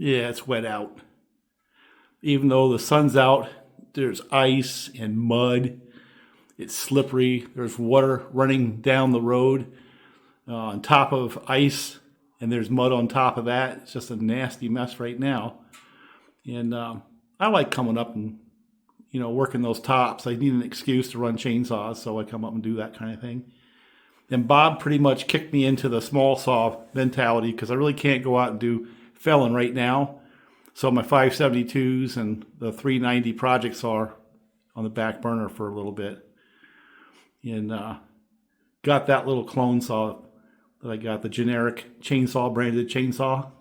Yeah, it's wet out. Even though the sun's out, there's ice and mud. It's slippery. There's water running down the road on top of ice, and there's mud on top of that. It's just a nasty mess right now. And I like coming up and working those tops. I need an excuse to run chainsaws, so I come up and do that kind of thing. And Bob pretty much kicked me into the small saw mentality because I really can't go out and do felling right now. So my 572s and the 390 project saw on the back burner for a little bit. And got that little clone saw that I got, the generic chainsaw branded chainsaw.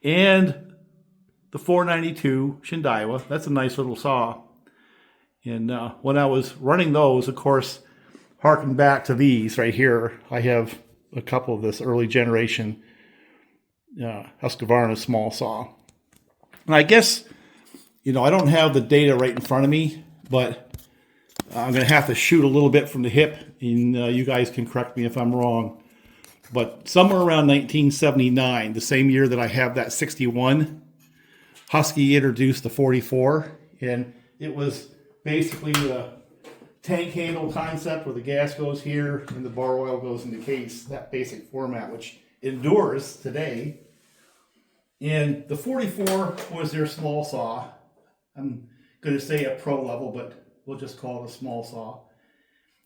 And the 492 Shindaiwa. That's a nice little saw. And when I was running those, of course, harking back to these right here, I have a couple of this early generation Husqvarna small saw. And I guess, I don't have the data right in front of me, but I'm going to have to shoot a little bit from the hip, and you guys can correct me if I'm wrong. But somewhere around 1979, the same year that I have that 61, Husky introduced the 44, and it was basically the tank handle concept where the gas goes here and the bar oil goes in the case, that basic format, which endures today. And the 44 was their small saw. I'm going to say a pro level, but we'll just call it a small saw.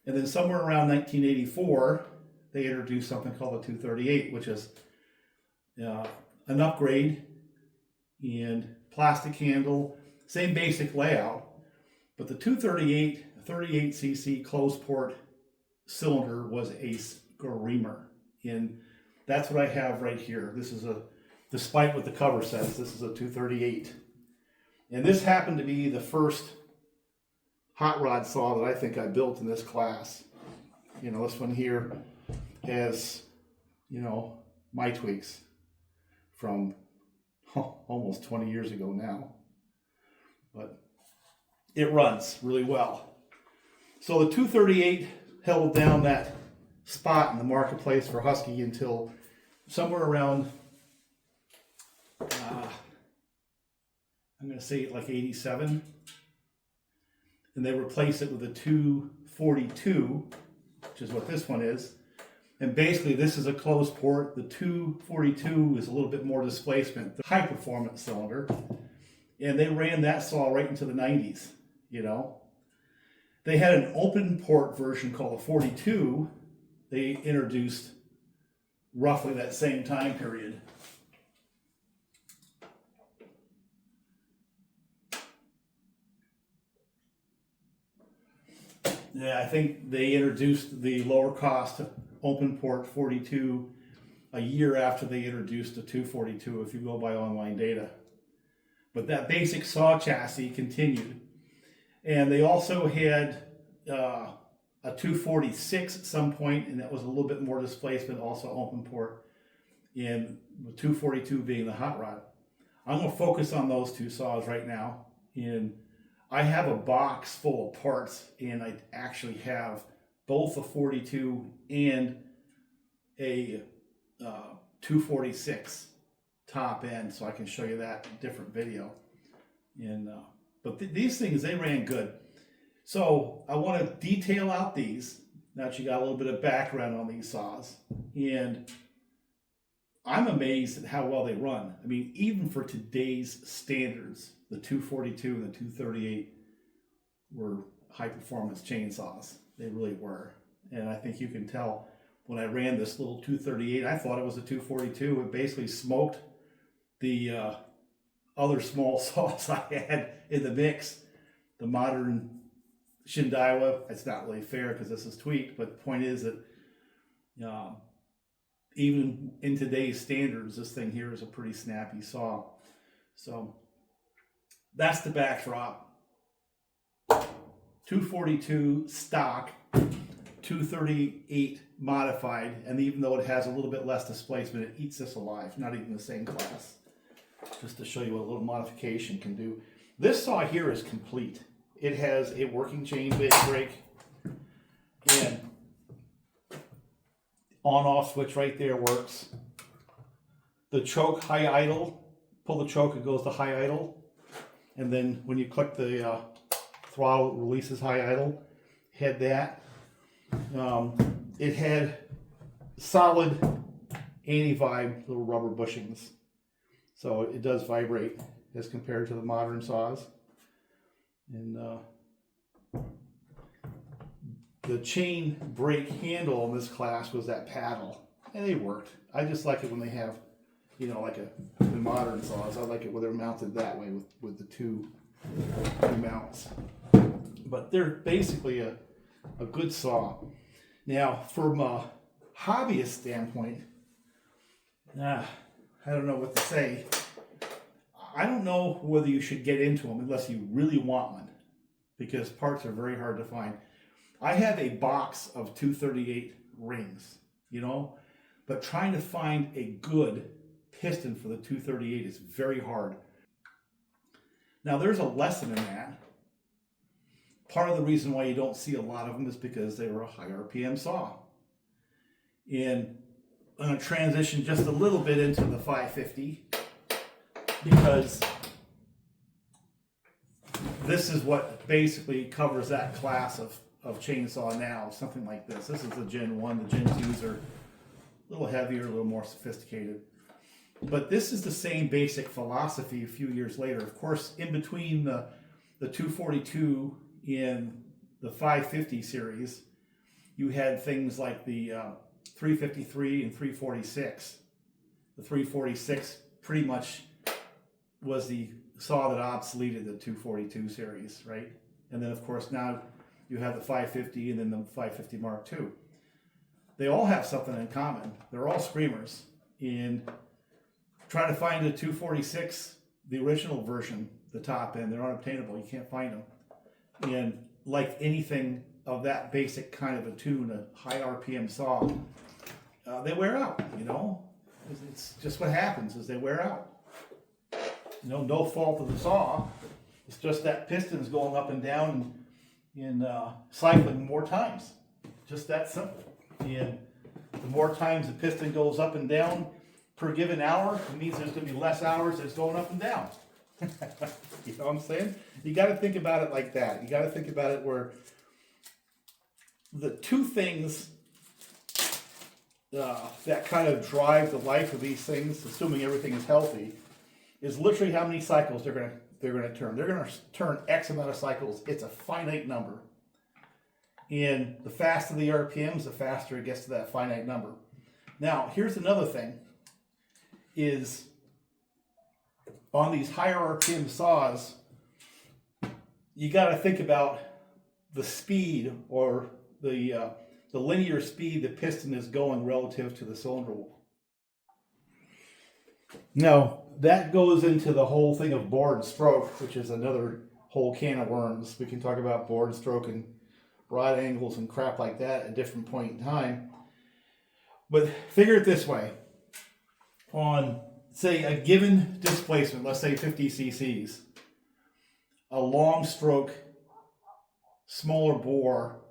And then somewhere around 1984, they introduced something called the 238, which is an upgrade and plastic handle, same basic layout. But the 238, 38cc closed port cylinder was a screamer. And that's what I have right here. This is despite what the cover says, this is a 238. And this happened to be the first hot rod saw that I think I built in this class. This one here has, my tweaks from almost 20 years ago now. But it runs really well. So the 238 held down that spot in the marketplace for Husky until somewhere around, I'm going to say like 87. And they replaced it with a 242, which is what this one is. And basically this is a closed port. The 242 is a little bit more displacement, the high performance cylinder. And they ran that saw right into the 90s, They had an open port version called the 42. They introduced roughly that same time period. Yeah, I think they introduced the lower cost open port 42 a year after they introduced the 242, if you go by online data. But that basic saw chassis continued. And they also had a 246 at some point, and that was a little bit more displacement, also open port, and the 242 being the hot rod. I'm going to focus on those two saws right now. And I have a box full of parts, and I actually have both a 42 and a 246 top end, so I can show you that in a different video. And but these things, they ran good. So I want to detail out these. Now that you got a little bit of background on these saws, and I'm amazed at how well they run. I mean, even for today's standards, the 242 and the 238 were high performance chainsaws. They really were. And I think you can tell when I ran this little 238, I thought it was a 242. It basically smoked the other small saws I had in the mix. The modern Shindaiwa, it's not really fair because this is tweaked, but the point is that even in today's standards, this thing here is a pretty snappy saw. So that's the backdrop. 242 stock, 238 modified, and even though it has a little bit less displacement, it eats this alive. Not even the same class. Just to show you what a little modification can do. This saw here is complete. It has a working chain brake and on-off switch right there works. the choke high idle. Pull the choke, it goes to high idle. And then when you click the throttle, it releases high idle. Had that. It had solid anti-vibe little rubber bushings. So it does vibrate as compared to the modern saws. And the chain brake handle in this class was that paddle. And they worked. I just like it when they have, you know, like the modern saws. I like it when they're mounted that way with the two mounts. But they're basically a good saw. Now, from a hobbyist standpoint, I don't know what to say. I don't know whether you should get into them unless you really want one, because parts are very hard to find. I have a box of 238 rings, you know, but trying to find a good piston for the 238 is very hard. Now, there's a lesson in that. Part of the reason why you don't see a lot of them is because they were a high RPM saw. And I'm going to transition just a little bit into the 550 because this is what basically covers that class of chainsaw now, something like this. This is the Gen 1. The Gen 2s are a little heavier, a little more sophisticated. But this is the same basic philosophy a few years later. Of course, in between the 242 and the 550 series, you had things like the 353 and 346. The 346 pretty much was the saw that obsoleted the 242 series, right? And then, of course, now you have the 550 and then the 550 Mark II. They all have something in common. They're all screamers. And try to find a 246, the original version, the top end, they're unobtainable. You can't find them. And like anything of that basic kind of a tune, a high RPM saw, they wear out, you know? It's just what happens is they wear out. You know, no fault of the saw. It's just that piston's going up and down and cycling more times. Just that simple. And the more times the piston goes up and down per given hour, it means there's going to be less hours that's going up and down. You know what I'm saying? You got to think about it like that. You got to think about it where the two things that kind of drive the life of these things, assuming everything is healthy, is literally how many cycles they're going to turn. They're going to turn X amount of cycles. It's a finite number. And the faster the RPMs, the faster it gets to that finite number. Now, here's another thing, is on these higher RPM saws, you got to think about the speed or the linear speed the piston is going relative to the cylinder wall. Now, that goes into the whole thing of bore and stroke, which is another whole can of worms. We can talk about bore and stroke and rod angles and crap like that at a different point in time. But figure it this way. On, say, a given displacement, let's say 50 cc's, a long stroke, smaller bore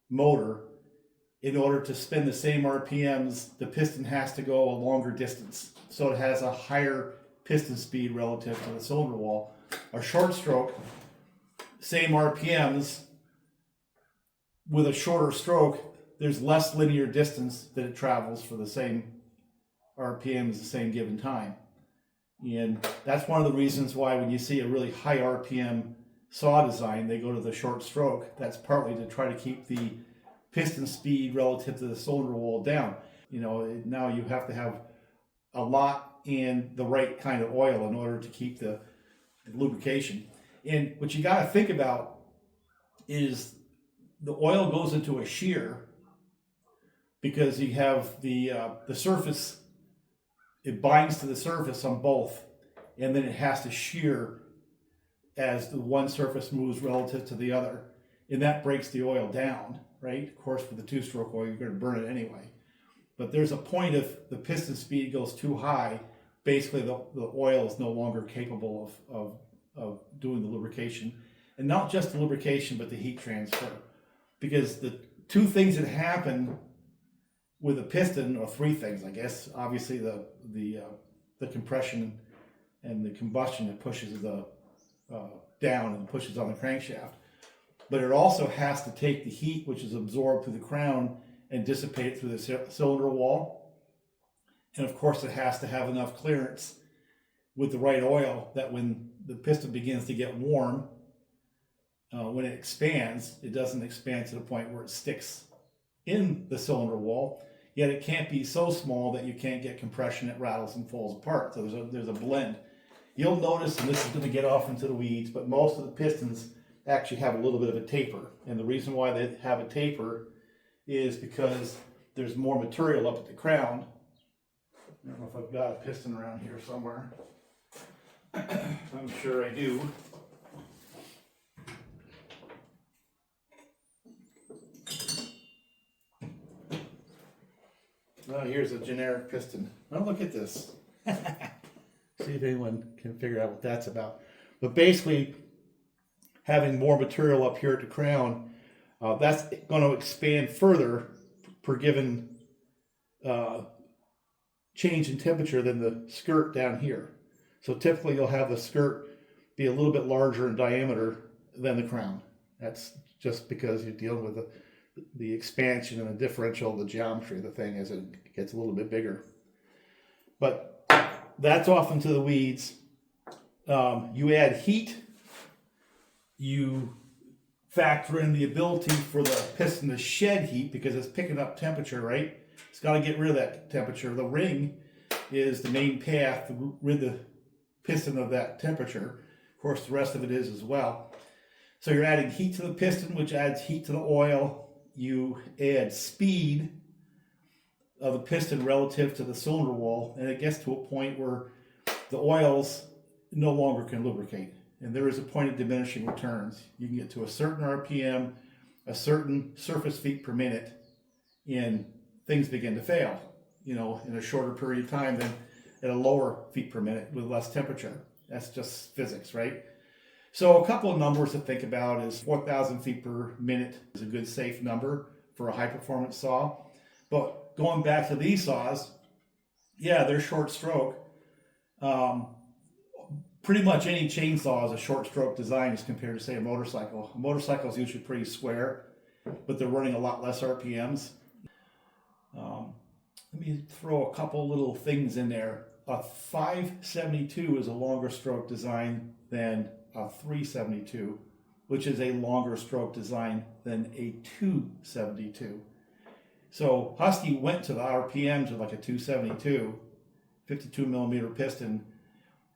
motor, in order to spin the same RPMs, the piston has to go a longer distance. So it has a higher piston speed relative to the cylinder wall. A short stroke, same RPMs, with a shorter stroke, there's less linear distance that it travels for the same RPMs the same given time. And that's one of the reasons why when you see a really high RPM saw design, they go to the short stroke. That's partly to try to keep the piston speed relative to the cylinder wall down. You know, now you have to have a lot and the right kind of oil in order to keep the lubrication. And what you got to think about is the oil goes into a shear because you have the surface, it binds to the surface on both, and then it has to shear as the one surface moves relative to the other, and that breaks the oil down, right? Of course, for the two-stroke oil, you're going to burn it anyway. But there's a point if the piston speed goes too high, basically the oil is no longer capable of doing the lubrication. And not just the lubrication, but the heat transfer. Because the two things that happen with a piston, or three things, I guess, obviously the the compression and the combustion that pushes the down and pushes on the crankshaft. But it also has to take the heat which is absorbed through the crown and dissipate it through the cylinder wall. And of course it has to have enough clearance with the right oil that when the piston begins to get warm, when it expands, it doesn't expand to the point where it sticks in the cylinder wall, yet it can't be so small that you can't get compression, it rattles and falls apart. So there's a blend. You'll notice, and this is going to get off into the weeds, but most of the pistons actually have a little bit of a taper. And the reason why they have a taper is because there's more material up at the crown. I don't know if I've got a piston around here somewhere. I'm sure I do. Oh, here's a generic piston. Oh, look at this. See if anyone can figure out what that's about. But basically, having more material up here at the crown, that's going to expand further per given change in temperature than the skirt down here. So typically you'll have the skirt be a little bit larger in diameter than the crown. That's just because you're dealing with the expansion and the differential of the geometry of the thing as it gets a little bit bigger. But that's off into the weeds. You add heat, you factor in the ability for the piston to shed heat because it's picking up temperature, right? It's got to get rid of that temperature. The ring is the main path to rid the piston of that temperature. Of course, the rest of it is as well. So you're adding heat to the piston, which adds heat to the oil. You add speed of the piston relative to the cylinder wall, and it gets to a point where the oils no longer can lubricate. And there is a point of diminishing returns. You can get to a certain RPM, a certain surface feet per minute, and things begin to fail, in a shorter period of time than at a lower feet per minute with less temperature. That's just physics, right? So a couple of numbers to think about is 4,000 feet per minute is a good safe number for a high performance saw. But going back to these saws, yeah, they're short stroke. Pretty much any chainsaw is a short stroke design as compared to, say, a motorcycle. A motorcycle is usually pretty square, but they're running a lot less RPMs. Let me throw a couple little things in there. A 572 is a longer stroke design than a 372, which is a longer stroke design than a 272. So Husky went to the RPMs of like a 272, 52 millimeter piston,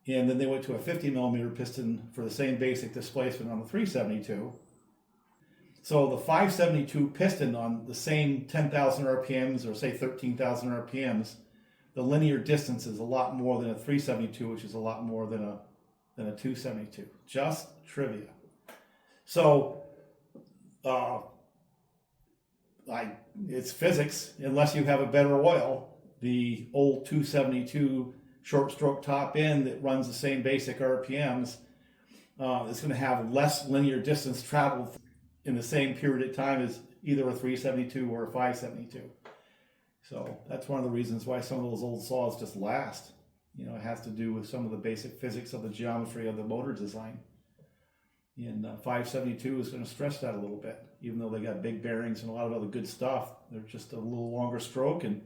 and then they went to a 50 millimeter piston for the same basic displacement on the 372. So the 572 piston on the same 10,000 RPMs or say 13,000 RPMs, the linear distance is a lot more than a 372, which is a lot more than a 272. Just trivia. So it's physics. Unless you have a better oil, the old 272 short stroke top end that runs the same basic RPMs is going to have less linear distance traveled in the same period of time as either a 372 or a 572. So that's one of the reasons why some of those old saws just last. It has to do with some of the basic physics of the geometry of the motor design. And 572 is going to stress that a little bit, even though they got big bearings and a lot of other good stuff. They're just a little longer stroke, and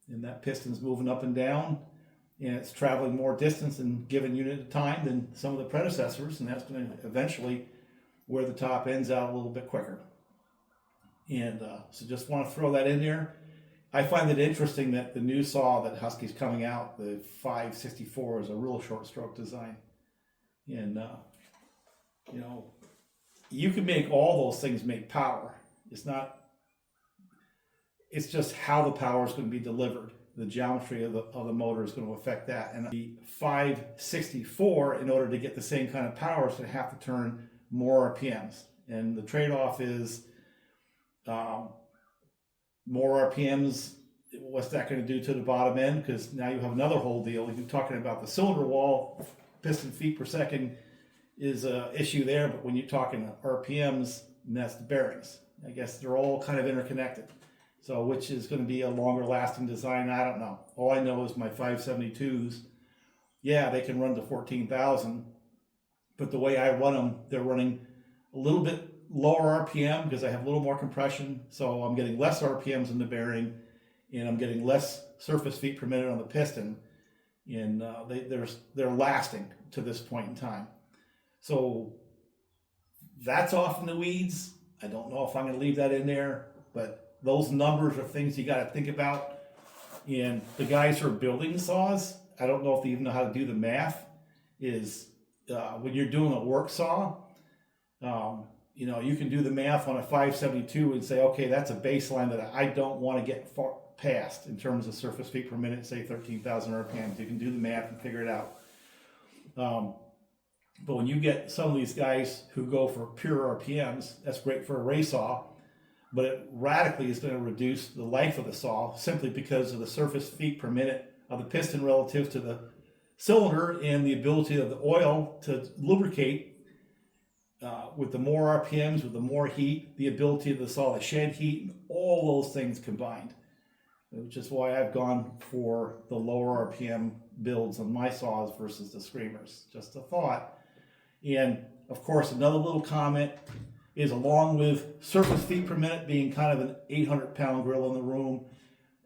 that piston's moving up and down, and it's traveling more distance in a given unit of time than some of the predecessors, and that's going to eventually wear the top ends out a little bit quicker. And so just want to throw that in there. I find it interesting that the new saw that Husky's coming out, the 564, is a real short stroke design. And, you can make all those things make power. It's just how the power is going to be delivered. The geometry of the motor is going to affect that. And the 564, in order to get the same kind of power, is going to have to turn more RPMs. And the trade-off is more RPMs. What's that going to do to the bottom end? Because now you have another whole deal. You're talking about the cylinder wall, piston feet per second is an issue there, but when you're talking RPMs, and that's the bearings. I guess they're all kind of interconnected. So which is going to be a longer lasting design, I don't know. All I know is my 572s yeah, they can run to 14,000, but the way I run them, they're running a little bit lower RPM because I have a little more compression. So I'm getting less RPMs in the bearing, and I'm getting less surface feet per minute on the piston. And they're lasting to this point in time. So that's off in the weeds. I don't know if I'm going to leave that in there, but those numbers are things you got to think about. And the guys who are building saws, I don't know if they even know how to do the math. Is when you're doing a work saw, you can do the math on a 572 and say, okay, that's a baseline that I don't want to get far past in terms of surface feet per minute, say 13,000 RPMs. You can do the math and figure it out. But when you get some of these guys who go for pure RPMs, that's great for a race saw, but it radically is going to reduce the life of the saw simply because of the surface feet per minute of the piston relative to the cylinder and the ability of the oil to lubricate with the more RPMs, with the more heat, the ability of the saw to shed heat, and all those things combined. Which is why I've gone for the lower RPM builds on my saws versus the screamers. Just a thought. And of course, another little comment is, along with surface feet per minute being kind of an 800-pound gorilla in the room,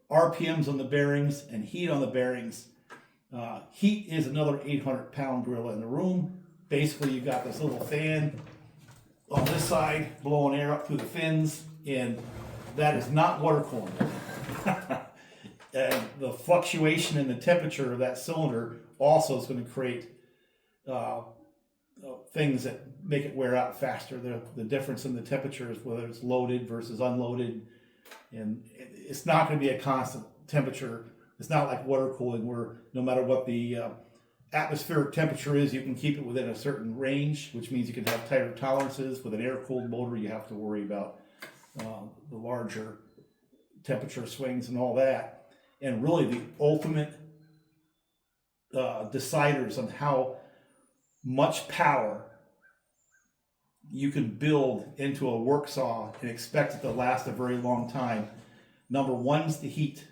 RPMs on the bearings and heat on the bearings. Heat is another 800-pound gorilla in the room. Basically, you've got this little fan on this side blowing air up through the fins, and that is not water cooling. And the fluctuation in the temperature of that cylinder also is going to create things that make it wear out faster. The difference in the temperatures, whether it's loaded versus unloaded, and it's not going to be a constant temperature. It's not like water cooling where no matter what the atmospheric temperature is, you can keep it within a certain range, which means you can have tighter tolerances. With an air-cooled motor, you have to worry about the larger temperature swings and all that. And really the ultimate deciders on how much power you can build into a work saw and expect it to last a very long time. Number one is the heat.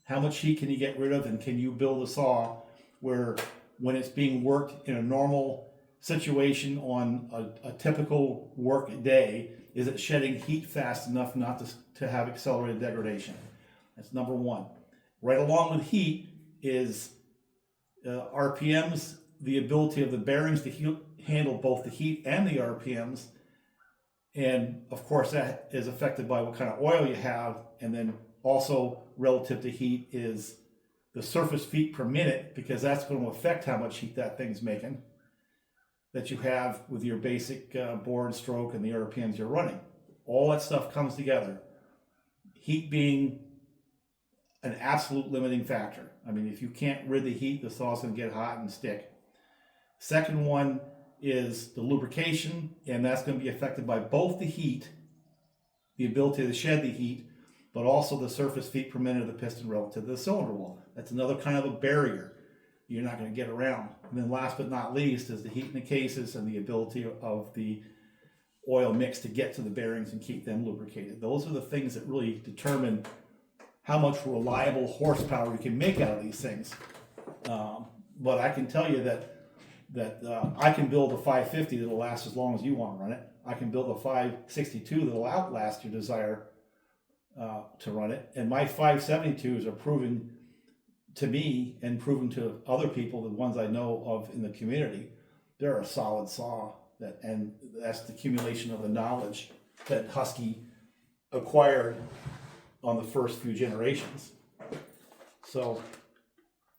How much heat can you get rid of, and can you build a saw where when it's being worked in a normal situation on a typical work day, is it shedding heat fast enough not to have accelerated degradation? That's number one. Right along with heat is RPMs, the ability of the bearings to handle both the heat and the RPMs. And of course, that is affected by what kind of oil you have. And then also relative to heat is the surface feet per minute, because that's going to affect how much heat that thing's making, that you have with your basic bore and stroke and the RPMs you're running. All that stuff comes together. Heat being an absolute limiting factor. I mean, if you can't rid the heat, the saw's going to get hot and stick. Second one is the lubrication, and that's going to be affected by both the heat, the ability to shed the heat, but also the surface feet per minute of the piston relative to the cylinder wall. That's another kind of a barrier you're not going to get around. And then last but not least is the heat in the cases and the ability of the oil mix to get to the bearings and keep them lubricated. Those are the things that really determine how much reliable horsepower you can make out of these things. But I can tell you that I can build a 550 that'll last as long as you want to run it. I can build a 562 that'll outlast your desire to run it. And my 572s are proven to me and proven to other people, the ones I know of in the community, they're a solid saw. And that's the accumulation of the knowledge that Husky acquired on the first few generations. So,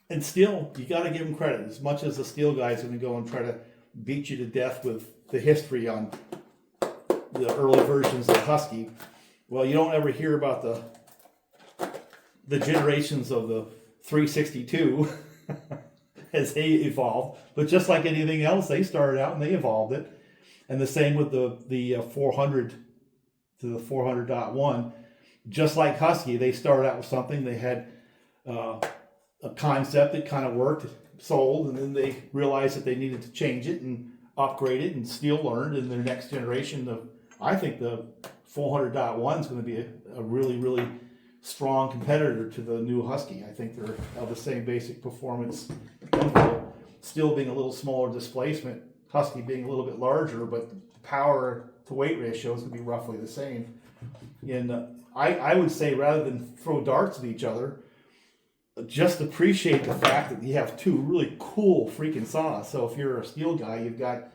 and still, you got to give them credit. As much as the steel guy's going to go and try to beat you to death with the history on the early versions of Husky, well, you don't ever hear about the generations of the 362 as they evolved. But just like anything else, they started out and they evolved it. And the same with the 400 to the 400.1. Just like Husky, they started out with something. They had a concept that kind of worked, sold, and then they realized that they needed to change it and upgrade it, and Steel learned in their next generation. I think the 400.1 is going to be a really, really strong competitor to the new Husky. I think they're of the same basic performance info. still being a little smaller displacement, Husky being a little bit larger, but the power to weight ratio is going to be roughly the same. And I would say rather than throw darts at each other, just appreciate the fact that you have two really cool freaking saws. So if you're a steel guy, you've got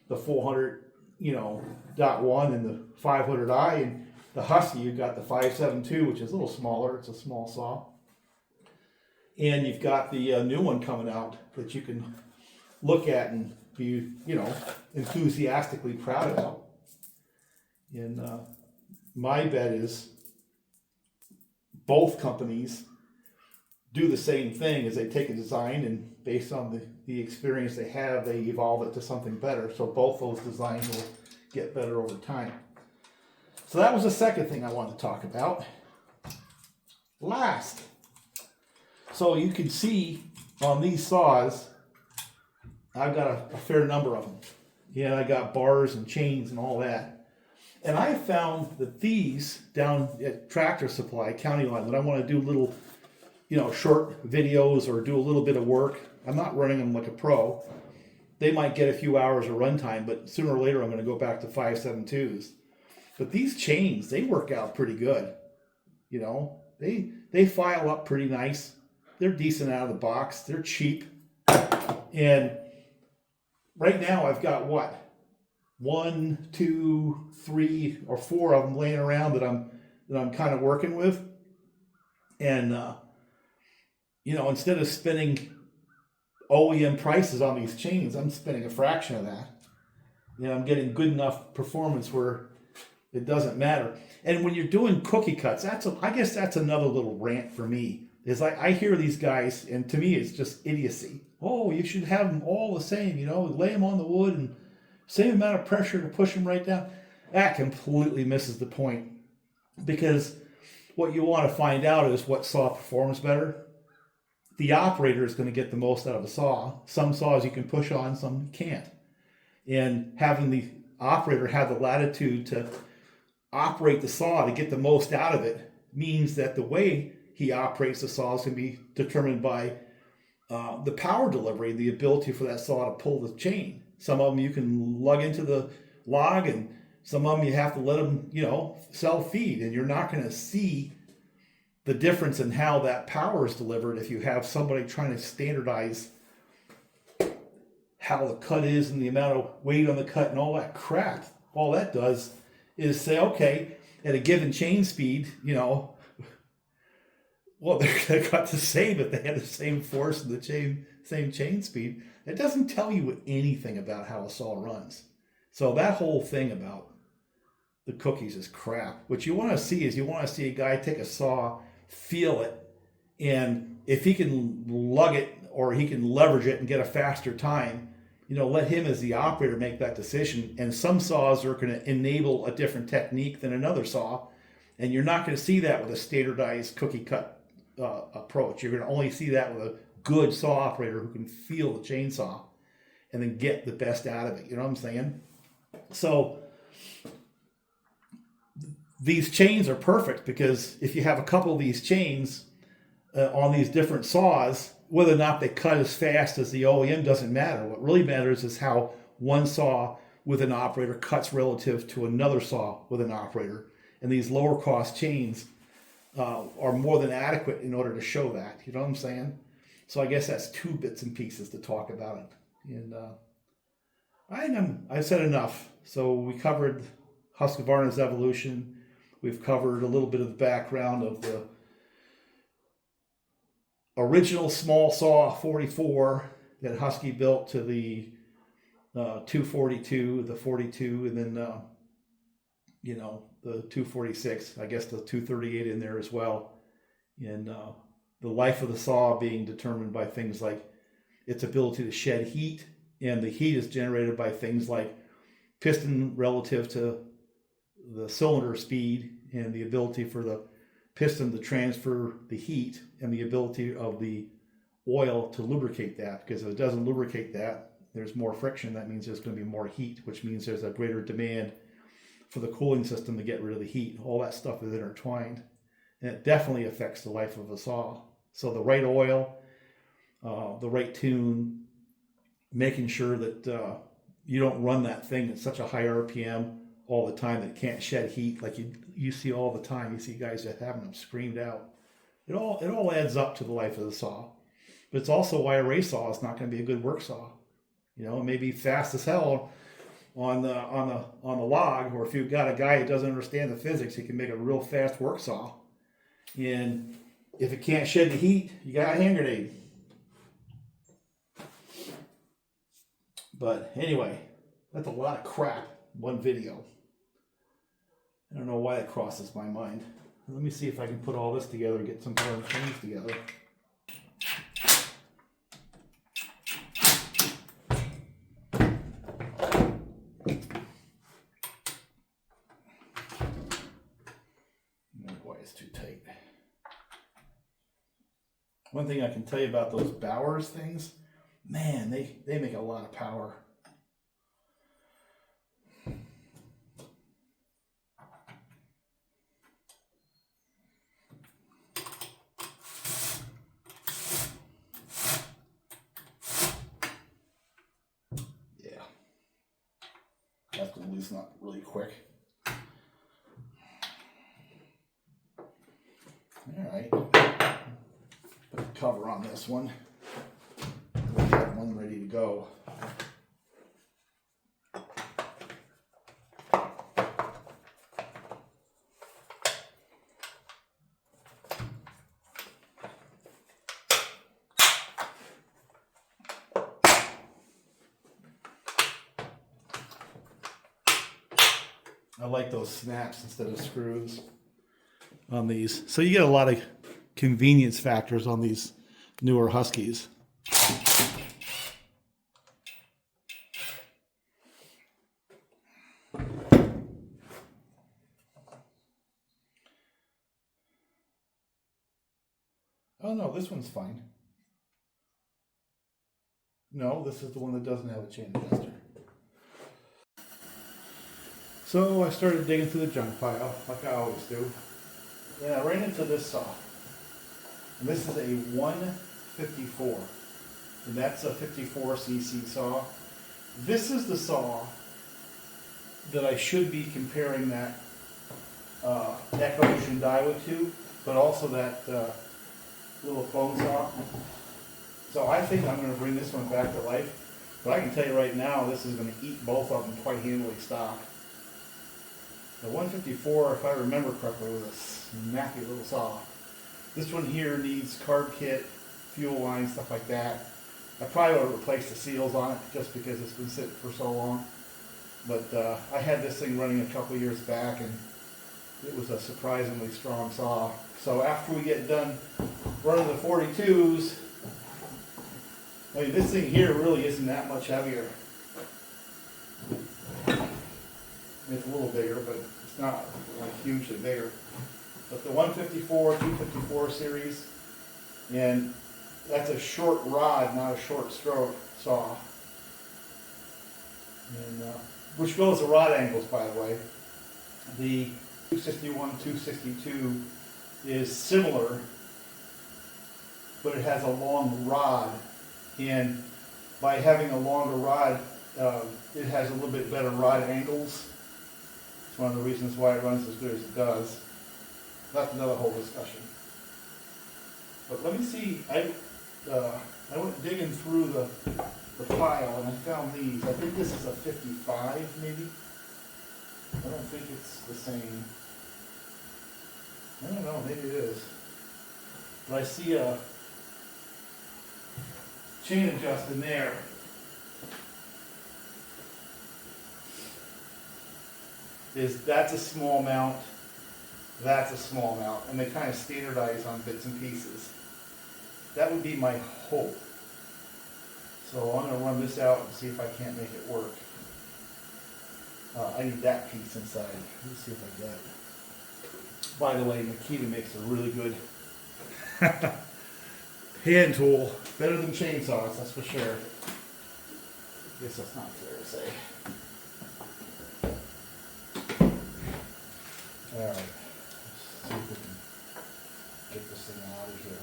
the 400, .1 and the 500i, and the Husky, you've got the 572, which is a little smaller. It's a small saw. And you've got the new one coming out that you can look at and be, enthusiastically proud about. And my bet is both companies do the same thing, as they take a design and based on the experience they have, they evolve it to something better. So both those designs will get better over time. So that was the second thing I wanted to talk about. Last. So you can see on these saws, I've got a fair number of them. Yeah, I got bars and chains and all that. And I found that these down at Tractor Supply, County Line, when I want to do little, short videos or do a little bit of work, I'm not running them like a pro. They might get a few hours of runtime, but sooner or later I'm going to go back to 5.72s. But these chains, they work out pretty good. They file up pretty nice. They're decent out of the box. They're cheap. And right now I've got 1, 2, 3, or 4 of them laying around that I'm kind of working with. And instead of spending OEM prices on these chains, I'm spending a fraction of that. I'm getting good enough performance where it doesn't matter. And when you're doing cookie cuts, I guess that's another little rant for me. Is I hear these guys, and to me it's just idiocy. Oh, you should have them all the same, lay them on the wood and same amount of pressure to push them right down. That completely misses the point. Because what you want to find out is what saw performs better. The operator is going to get the most out of a saw. Some saws you can push on, some you can't. And having the operator have the latitude to operate the saw to get the most out of it means that the way he operates the saw is going to be determined by the power delivery, the ability for that saw to pull the chain. Some of them you can lug into the log, and some of them you have to let them, self-feed, and you're not going to see the difference in how that power is delivered if you have somebody trying to standardize how the cut is and the amount of weight on the cut and all that crap. All that does is say, okay, at a given chain speed, well, they got the same if they had the same force and the same chain speed. It doesn't tell you anything about how a saw runs. So that whole thing about the cookies is crap. What you want to see is a guy take a saw, feel it, and if he can lug it or he can leverage it and get a faster time, let him as the operator make that decision. And some saws are going to enable a different technique than another saw, and you're not going to see that with a standardized cookie cut approach. You're going to only see that with a good saw operator who can feel the chainsaw and then get the best out of it. You know what I'm saying? So these chains are perfect because if you have a couple of these chains on these different saws, whether or not they cut as fast as the OEM doesn't matter. What really matters is how one saw with an operator cuts relative to another saw with an operator. And these lower cost chains are more than adequate in order to show that. You know what I'm saying? So I guess that's 2 bits and pieces to talk about it. And I've said enough. So we covered Husqvarna's evolution. We've covered a little bit of the background of the original small saw 44 that Husky built to the 242, the 42, and then the 246. I guess the 238 in there as well. And the life of the saw being determined by things like its ability to shed heat, and the heat is generated by things like piston relative to the cylinder speed and the ability for the piston to transfer the heat and the ability of the oil to lubricate that. Because if it doesn't lubricate that, there's more friction. That means there's going to be more heat, which means there's a greater demand for the cooling system to get rid of the heat. All that stuff is intertwined, and it definitely affects the life of a saw. So the right oil, the right tune, making sure that you don't run that thing at such a high RPM all the time that it can't shed heat like you see all the time. You see guys that having them screamed out. It all adds up to the life of the saw. But it's also why a race saw is not going to be a good work saw. You know, it may be fast as hell on the log, or if you've got a guy that doesn't understand the physics, he can make a real fast work saw. And if it can't shed the heat, you got a hand grenade. But anyway, that's a lot of crap, one video. I don't know why that crosses my mind. Let me see if I can put all this together and get some more things together. Boy, it's too tight. One thing I can tell you about those Bowers things, man, they make a lot of power. Yeah. Have to loosen up really quick. All right. Put the cover on this one. We have one ready to go. I like those snaps instead of screws on these. So you get a lot of convenience factors on these newer Huskies. Oh no, this one's fine. No, this is the one that doesn't have a chain adjuster. So I started digging through the junk pile, like I always do. And I ran into this saw. And this is a 154. And that's a 54cc saw. This is the saw that I should be comparing that Echo Shindaiwa to, but also that little clone saw. So I think I'm going to bring this one back to life. But I can tell you right now, this is going to eat both of them quite handily stock. The 154, if I remember correctly, was a snappy little saw. This one here needs carb kit, fuel line, stuff like that. I probably would replace the seals on it just because it's been sitting for so long. But I had this thing running a couple years back, and it was a surprisingly strong saw. So after we get done running the 42s, I mean, this thing here really isn't that much heavier. It's a little bigger, but it's not like hugely bigger. But the 154, 254 series, and that's a short rod, not a short stroke saw. And which goes to rod angles, by the way. The 261, 262 is similar, but it has a long rod. And by having a longer rod, it has a little bit better rod angles. It's one of the reasons why it runs as good as it does. That's another whole discussion. But let me see. I went digging through the pile and I found these. I think this is a 55, maybe. I don't think it's the same. I don't know. Maybe it is. But I see a chain adjust in there. That's a small mount, that's a small mount, and they kind of standardize on bits and pieces. That would be my hope. So I'm going to run this out and see if I can't make it work. I need that piece inside. Let me see if I get it. By the way, Makita makes a really good hand tool. Better than chainsaws, that's for sure. I guess that's not fair to say. Alright, let's see if we can get this thing out of here.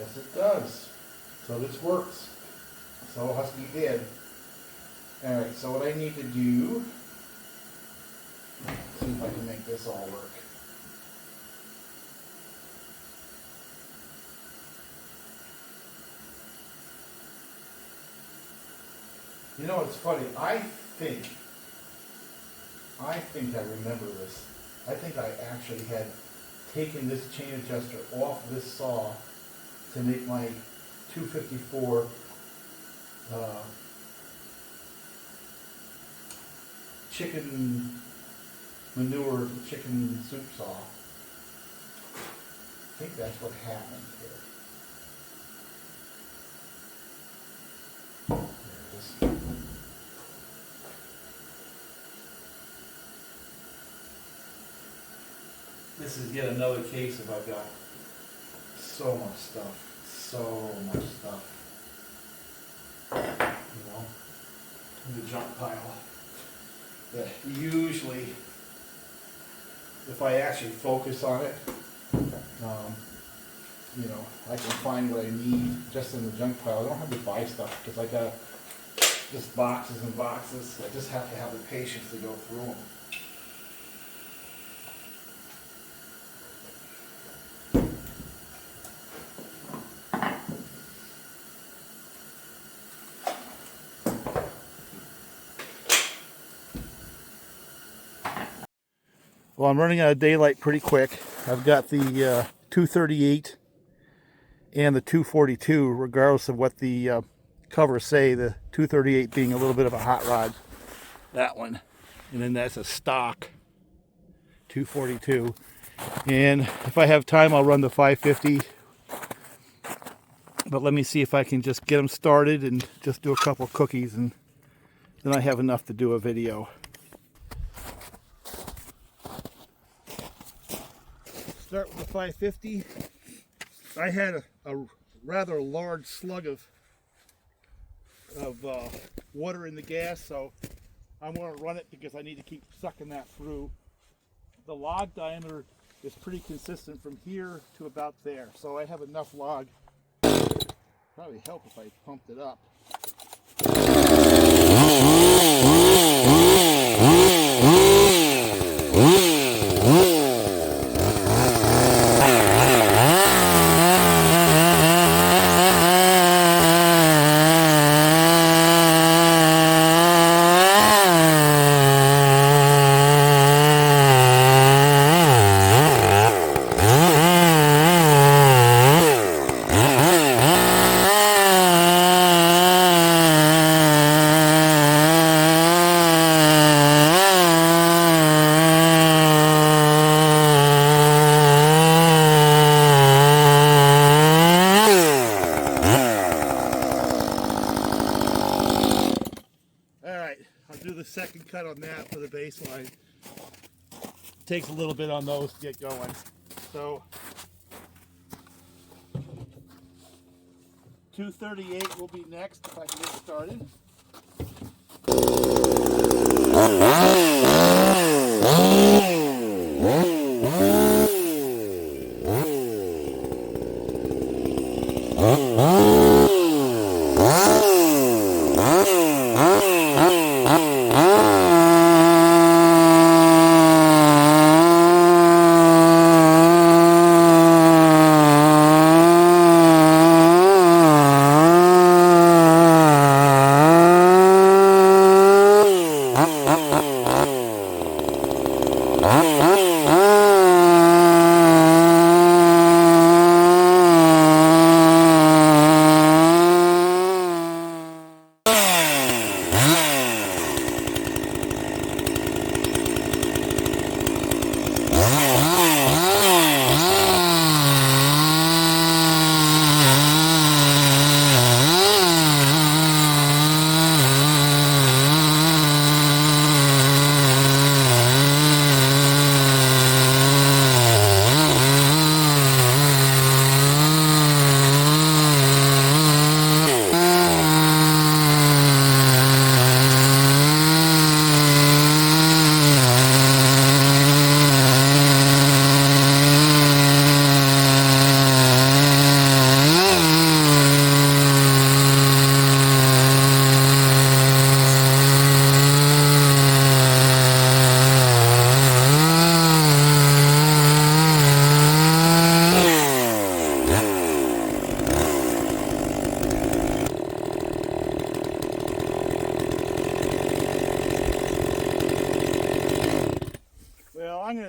Yes, it does. So this works. So Husky did. Alright, so what I need to do, see if I can make this all work. You know, it's funny. I think I remember this. I think I actually had taken this chain adjuster off this saw to make my 254 chicken manure, chicken soup saw. I think that's what happened here. There it is. This is yet another case of I've got so much stuff, you know, in the junk pile that usually, if I actually focus on it, you know, I can find what I need just in the junk pile. I don't have to buy stuff because I got just boxes and boxes. I just have to have the patience to go through them. Well, I'm running out of daylight pretty quick. I've got the 238 and the 242, regardless of what the covers say. The 238 being a little bit of a hot rod, that one. And then that's a stock 242. And if I have time, I'll run the 550. But let me see if I can just get them started and just do a couple cookies, and then I have enough to do a video. Start with the 550. I had a rather large slug of water in the gas, so I'm going to run it because I need to keep sucking that through. The log diameter is pretty consistent from here to about there, so I have enough log. Probably help if I pumped it up. Second cut on that for the baseline. Takes a little bit on those to get going. So 238 will be next if I can get started.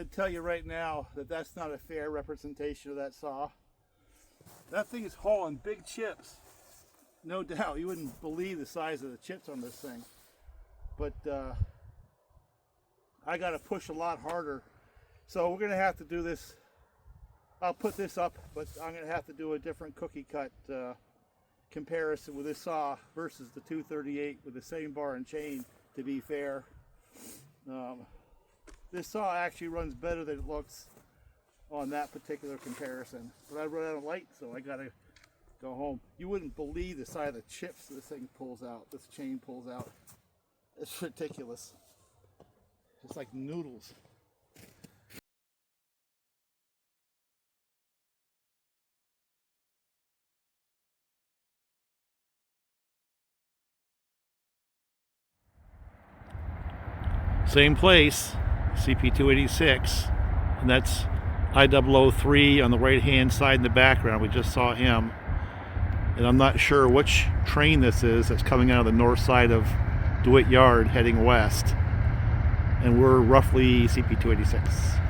going to tell you right now that that's not a fair representation of that saw. That thing is hauling big chips. No doubt. You wouldn't believe the size of the chips on this thing. But I got to push a lot harder. So we're going to have to do this. I'll put this up, but I'm going to have to do a different cookie cut comparison with this saw versus the 238 with the same bar and chain to be fair. This saw actually runs better than it looks on that particular comparison. But I run out of light, so I got to go home. You wouldn't believe the size of the chips this thing pulls out, this chain pulls out. It's ridiculous. It's like noodles. Same place, CP286, and that's I003 on the right hand side in the background. We just saw him, and I'm not sure which train this is that's coming out of the north side of DeWitt Yard heading west, and we're roughly CP286.